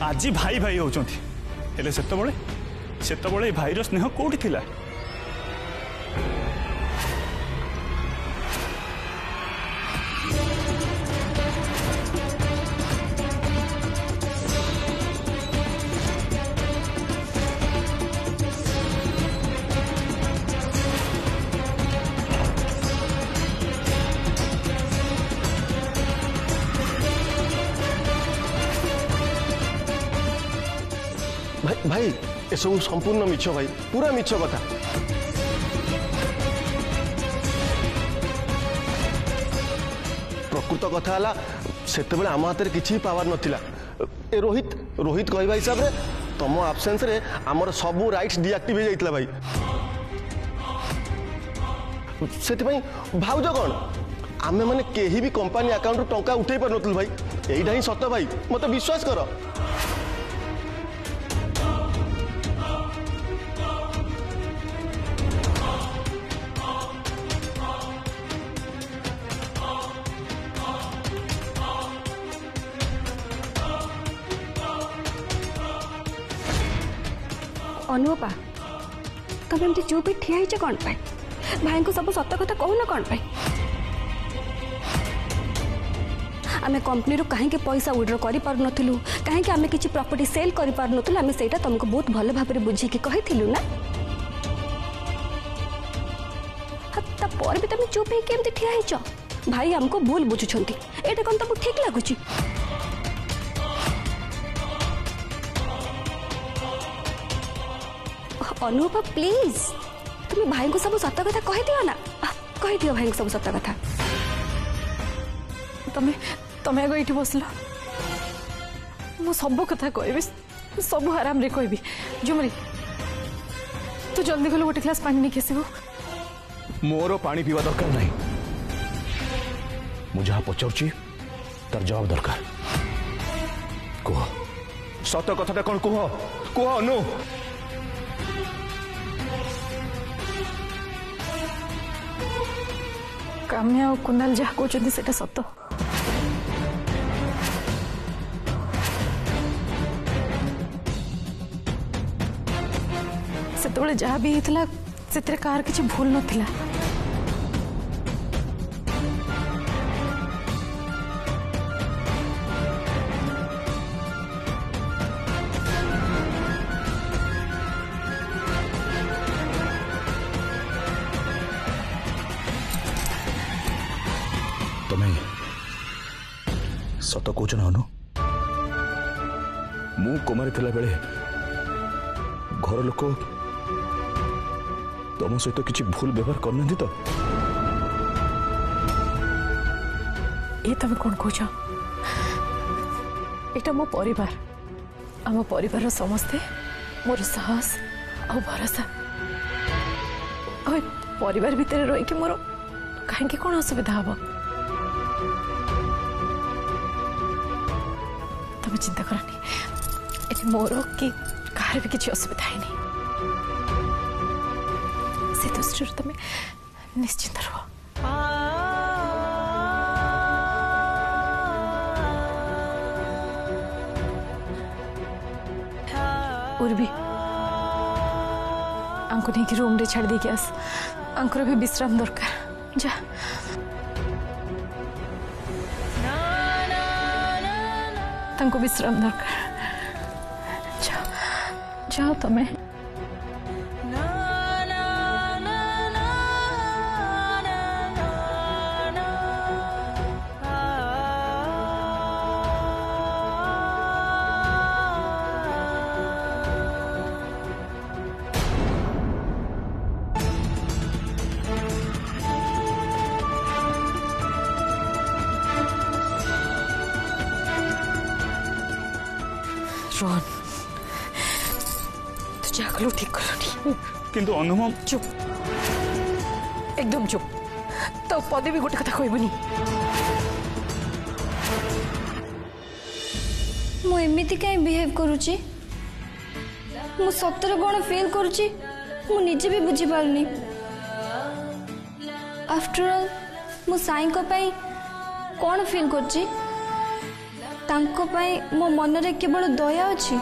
आज भाई भाई होचंती सेतबळे भाईर स्नेह कोठी थिला। भाई ये सब संपूर्ण मिछ भाई, पूरा मिछ कथा। प्रकृत कथा है से आम हाथ में किसी पावर नथिला। ए रोहित रोहित कहवा हिसाब से तुम आब्सेंस रे आमर सबू राइट्स डिएक्टिव हो जाइतला भाई। से भाउज कौन आमे माने केही भी कंपनी अकाउंट रू टंका उठे पार नथिल भाई। एइडा ही सत्य भाई, मत विश्वास कर। अनुपा तुम एमती चुप ठिया ही कौन पाए? भाई को सब सत कथा कहून कौन पाए? आमे कंपनी रो कहीं पैसा विड्रॉ करि पार नथिलु, कहीं आमे किछि प्रॉपर्टी सेल करि पार नथिलु। आमे सेटा तुमको बहुत भल भाबरे बुझी कि कहिथिलु ना। हत्ता पर भी तुम चुप ही केमती ठिया ही छ? भाई हमको भूल बुझुछंती, एटा कोन तुमको ठीक लागुची? अनुपा प्लीज तुम भाई को सब सत कथा कह दियो ना, कह दियो भाई को सब सत कथा। तमे तमे आगे ये बसला मु सब कथा कहबी, सब आराम रे कहबी। झुमरी तू जल्दी गलो गोटे ग्लास पानी नहीं आसबू। मोर पानी पीवा दरकार नहीं, मुझे जहाँ पचारुची तार जवाब दरकार। कह सत कथाटा कौन कह कह अनु। काम्या और कुनाल जहाँ कहते सेटा सत। से जहाँ भी होता से कार किसी भूल नथिला। तुम्हें सत कौच ना अनु, मु कोमारे थिला बेले घर लोक तुम सहित किसी भूल व्यवहार करना तो? ये तुम कौन कौच? एटा मो परिवार, आम परिवार समस्ते मोर साहस और भरोसा। परिवार भितर रही मोर कहीं कौन असुविधा हम? तुम चिंता करनी, मोर कि कहार भी किसी असुविधा है नहीं। से दृष्टि तुम निश्चिंत रहो। उर्वी आंको नहीं कि रूम रे छाड़ दे के आस, आंकर भी विश्राम दरकार। जा तांको विश्राम दरकार। जाओ जाओ तुम्हें। रोहन तू जागलो ठीक करो। किंतु अनुपम चुप, एकदम चुप। तो पदे भी गोटे कथा कहबनी। मु एमिति कहीं बिहेव करूची? मु सତରେ कौन फील करूची मु निजे भी बुझी पारुनी। आफ्टर ऑल मु साई को पाई कौन फील करची? ता तांको पाई मो मन रे केवल दया अछि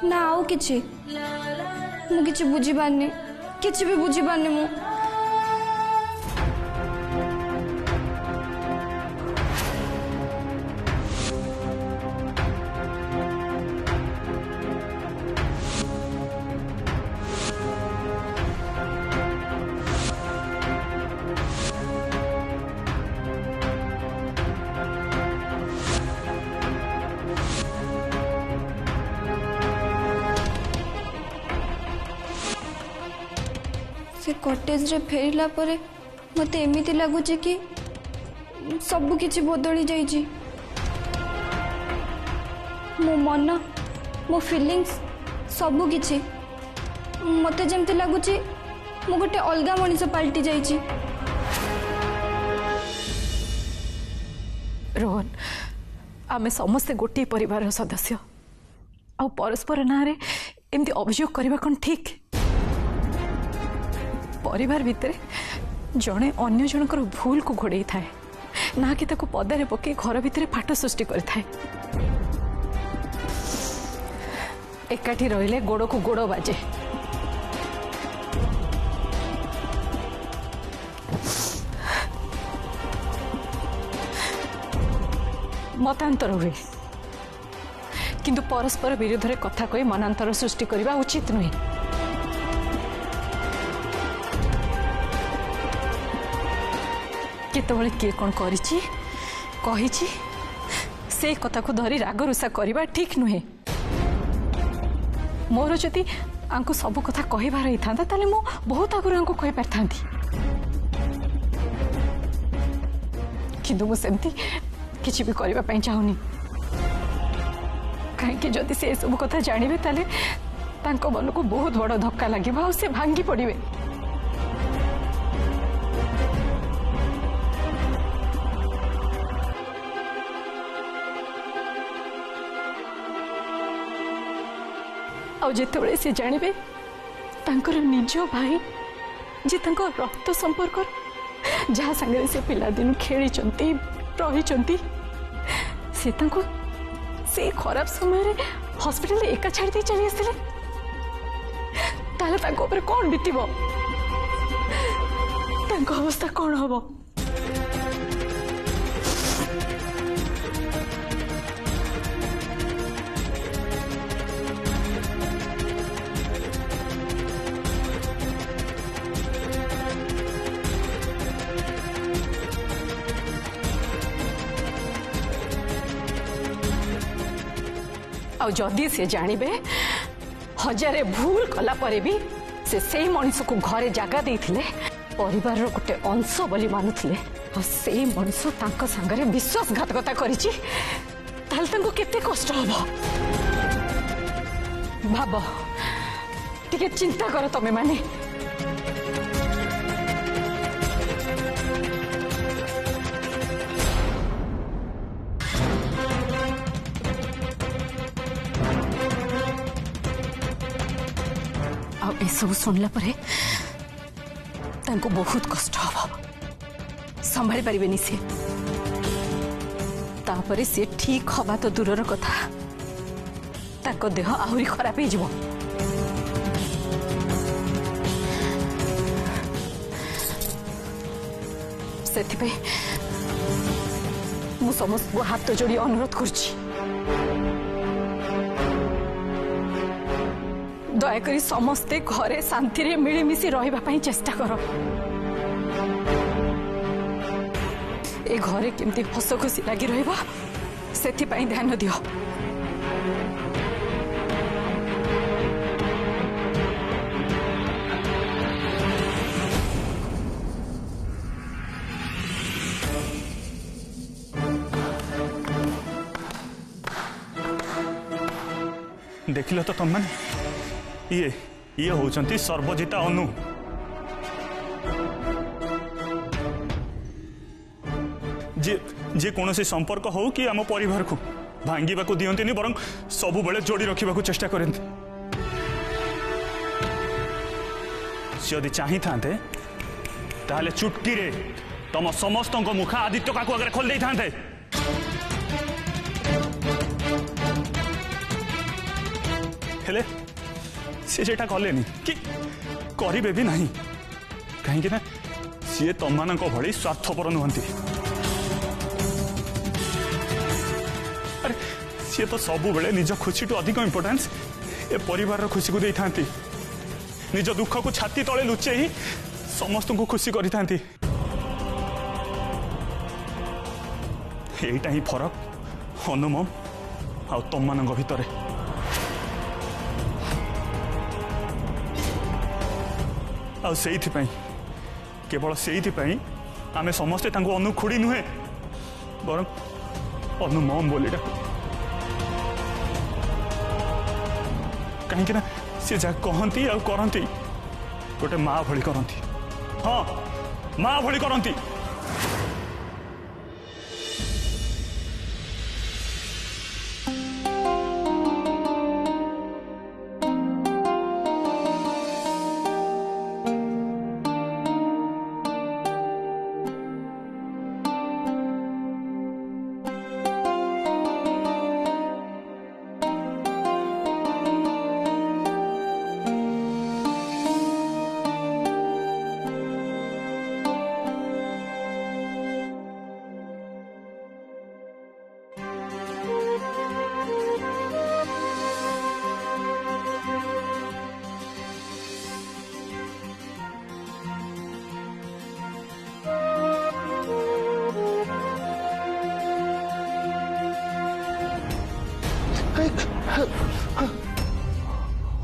ना आउ किछि मु किछि बुझी पारनी किछि भी बुझी पारनी मु से कॉटेज रे फेरिला परे मते एमिति लागुची कि सब किछि बदली जाइछि मो मन मो फीलिंग्स सब किछि मते जेमति लागुची मो गोटे अलगा मनिष पलटि जाइछि रोहन आमे समस्ते गोटे परिवार सदस्य आ परस्पर नारे एमती अभियोग करबा कोन ठीक परिवार भितर जड़े अन्य जनकर भूल को घोड़े थाए ना कि ताको पदारे पके घर भितर फाट सृष्टि कर थाए एकाठी रहिले गोड़ को गोड़ बाजे मतांतर हुए किंतु परस्पर विरोध रे कथा कही मनांतर सृष्टि करबा उचित नुहे केतबळे किए कौन करिछि कहिछि से कथा को धरी राग रुषा करबा ठीक नुहे मोर जदि आंको सब कथा कहबार ही था ताले मो बहुत आगुर आंको कहि परथांती किंतु मो सेमती किछि भी करबा पई चाहुनी काहे जदि से सब कथा जानिबे ताले तांको मन को बहुत बड़ धक्का लागिबा और से भांगी पड़िबे जिते से जानवे निज भाई जे रक्त संपर्क जहाँ संगे से पिलादिन खेली रही से खराब समय हॉस्पिटल एका छाड़ी दे चली आसते कौन बीतब अवस्था कौन हम जदि से जानवे हजारे भूल कला परे भी से मनीष को घरे जगह देथिले परिवार गोटे अंश बोली मानुथिले और से मनीष तांको संगरे विश्वासघातकता करिछि ताल तांको केते कष्ट हबो भाबो टिके चिंता करो तमे माने सब सुनला परे तांको बहुत कष्ट हम संभाली पारे से तापरे से ठीक हवा तो दूरर कथा ताको देह आहुरी खराब हो जिवो सेथिपे मु समस्त को हाथ जोड़ी अनुरोध करछि दयाकरी समस्ते घरे शांति रे मिलीमिशी रहिबा पई चेष्टा करो ए घरे केमती हस खुशी लगी रहिबा सेथि पई ध्यान दियो देखिल तो तुम मैंने ये होचंती सर्वजिता अनु जे कौन संपर्क हो कि आम परिवार को भांगा को दियंती बर सब बेले जोड़ी रखा चेष्टा करते जदि चाही था ताहले चुटकी रे तम समस्त मुखा आदित्य काकू आगे खोल दे था हेले सी सेटा कलेनी कि करिबे भी नहीं कहीं ना सी तुम मान भली स्वार्थपर नुहंती अरे सी तो सब बेले निज खुशी टू अधिक इंपोर्टेंस ए परिवार खुशी को देता निज दुख को छाती तले लुचे ही समस्त को खुशी करी एटा ही फरक अनुमम आ तुम मान भितर केवल से आमे समस्ते अनु खुड़ी नुहे बर अनु मम बोली कहीं ना सी जहाँ कहती आ करती गोटे माँ भली करती हाँ माँ भली करती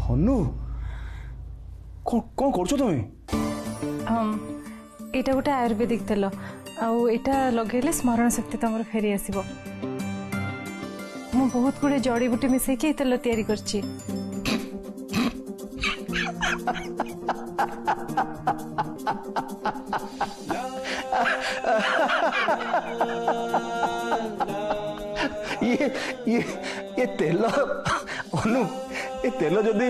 हनु कौन कर तुम्हें एटा गोटे आयुर्वेदिक तेल आटा लगे स्मरण शक्ति तुम फेरी आसब मु बहुत गुड़े जड़ी बूटी मिसेकी तेल तैयारी करछि ये तेल अनु ये तेल जदि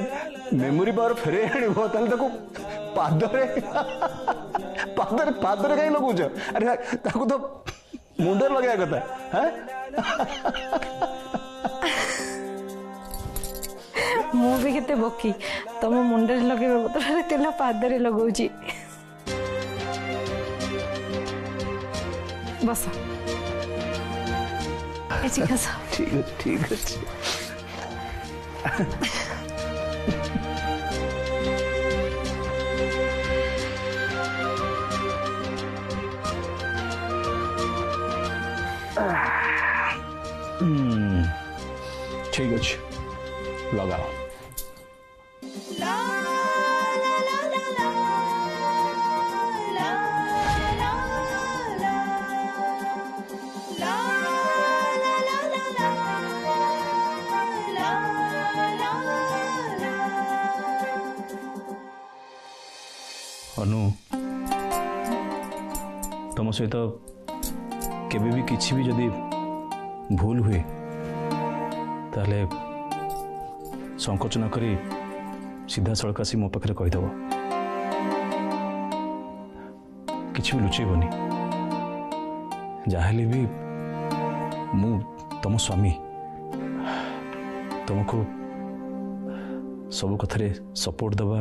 मेमोरी पावर फेरे आनिबो ताले ताको पादरे पादरे पादरे कहीं लगुच अरे ताको तो मुंडर लगे कथा हैं मु भी केते बोकी तुम मुंडर लगे बदल तेल पादरे लगौची बस ठीक है ठीक है ठीक अच्छे लगाओ अनु तुम सहित केबे भी किसी भी जदि भूल हुए ताले संकोच न करी सीधा सड़क आसी मो पाखे कहीदेव किसी भी लुचेबनी जहाँ भी मु तुम स्वामी तुमको सब कथारे सपोर्ट दबा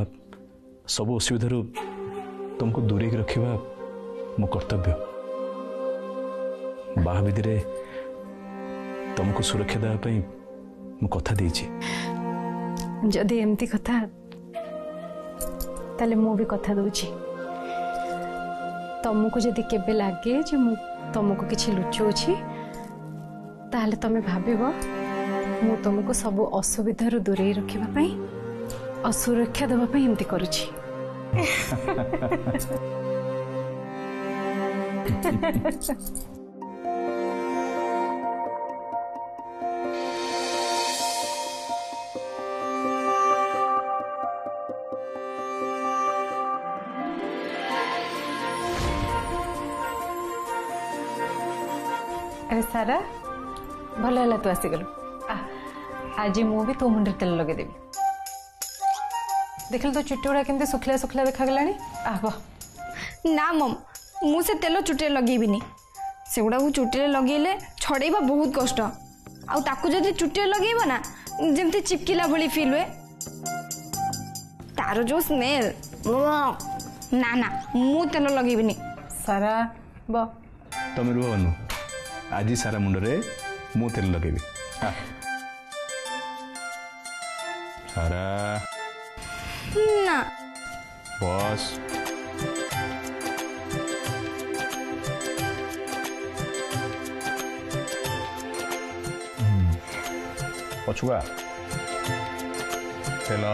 सब असुविधार तुमको दूरे रखा मो कर्तव्य बाहा विधि तुमको सुरक्षा देवाई मु कथा देछि जदि एमती कथा ताले मु भी कथा दूची तुमको जदि केबे लागे जे मु तुमको किछि लुचौछि ताले तमे भाबिबो मु तुमको सब असुविधार दूरे रखिबा पई असुरक्षा देबा पई एमती करूछि अरे सारा भल है तू आसीगलु आज मु भी तो मुंडे तेल लगे देवी देख तो चुट्टी गुड़ा केमती सुखला सुखला देखा गलानी आह ना मम मुझे तेल चुटे लगेबिनी से गुड़ा चुटे लगेले छड़ेबा बहुत कष्ट आउ ताकू जदि चुटे लगेबा ना जेमती चिपकिला भली फील हुए तार जो स्मेल ना ना मु तेल लगेबिनी सारा ब तुम रुह अनु आज सारा मुंडरे मु तेल लगेबी सारा ना बस पछुआ तेल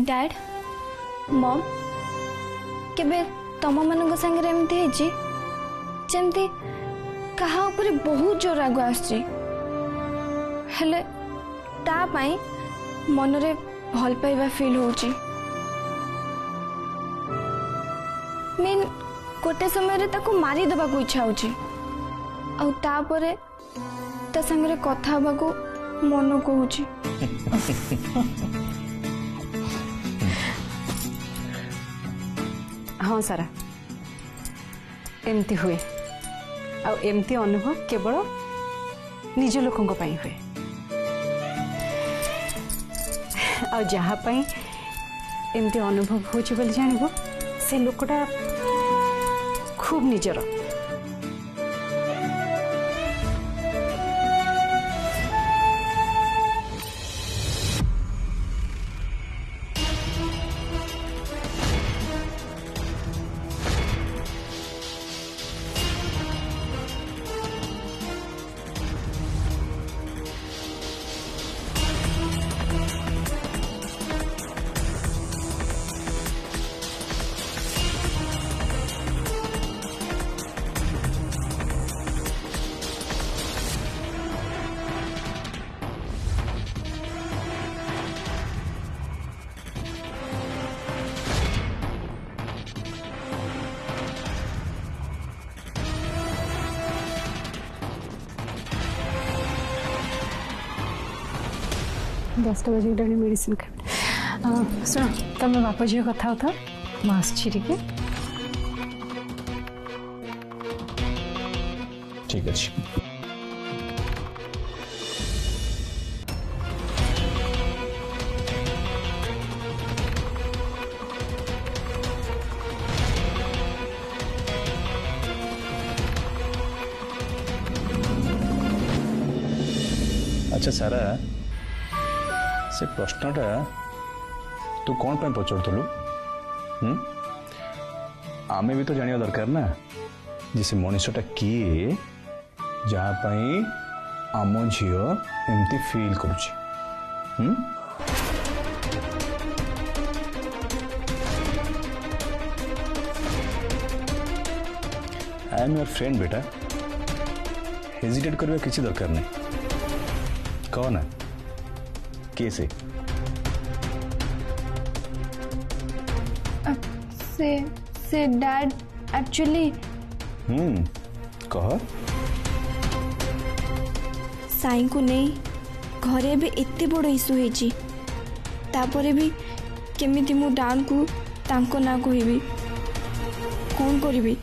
डैड मम केबे तम मान संगे एमती जमती कहा उपरे बहुत जोर राग आसची हेले ता पाई मनरे भल पाइबा फील होची मीन गोटे समय रे ताको मारी दबा को इच्छा होची आ तापरे ता संगे कथा हबा को मन को होची हाँ सारा एमती हुए आ एमती अनुभव केवल निज लोकों पाई हुए आ जहाँ पाई एमती अनुभव होची बोली जानबो से लोकटा खूब निजर दसटा बजे डाली मेडिसिन खा शुण तुम बाप झील कथा होता मुझे टे ठीक अच्छे अच्छा सारा से प्रश्नटा तू कौन पे पचारूलु आमे भी तो जानिया दरकार ना जे से मनुष्यटा किए जहाँ आम झील एमती फील करुची आई एम योर फ्रेंड बेटा हेजिटेट करने किसी दरकार नहीं कहो ना कैसे से डैड एक्चुअली कह साई को नहीं घरे भी एते बड़ इश्यू होची तापरे भी केमिति मु डान को तांको ना कहबी कौन करिबी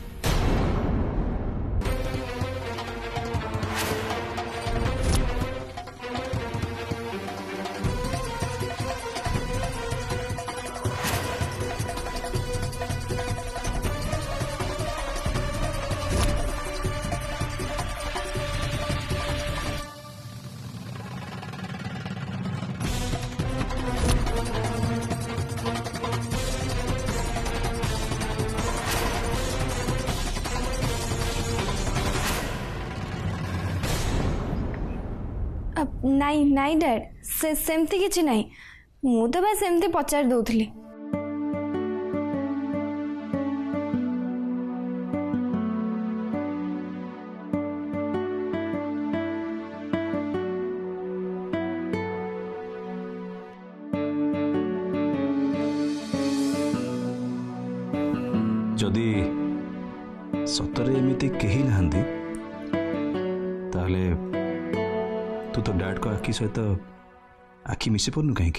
नाई नाई डैड सेमती किछि नाई मु तो बस सेमती पचार दउथली जदि सतरे एमती कहीं नहांती ताहले तू तो डैड को आखि सहित आखि मिसी पारनु कहीं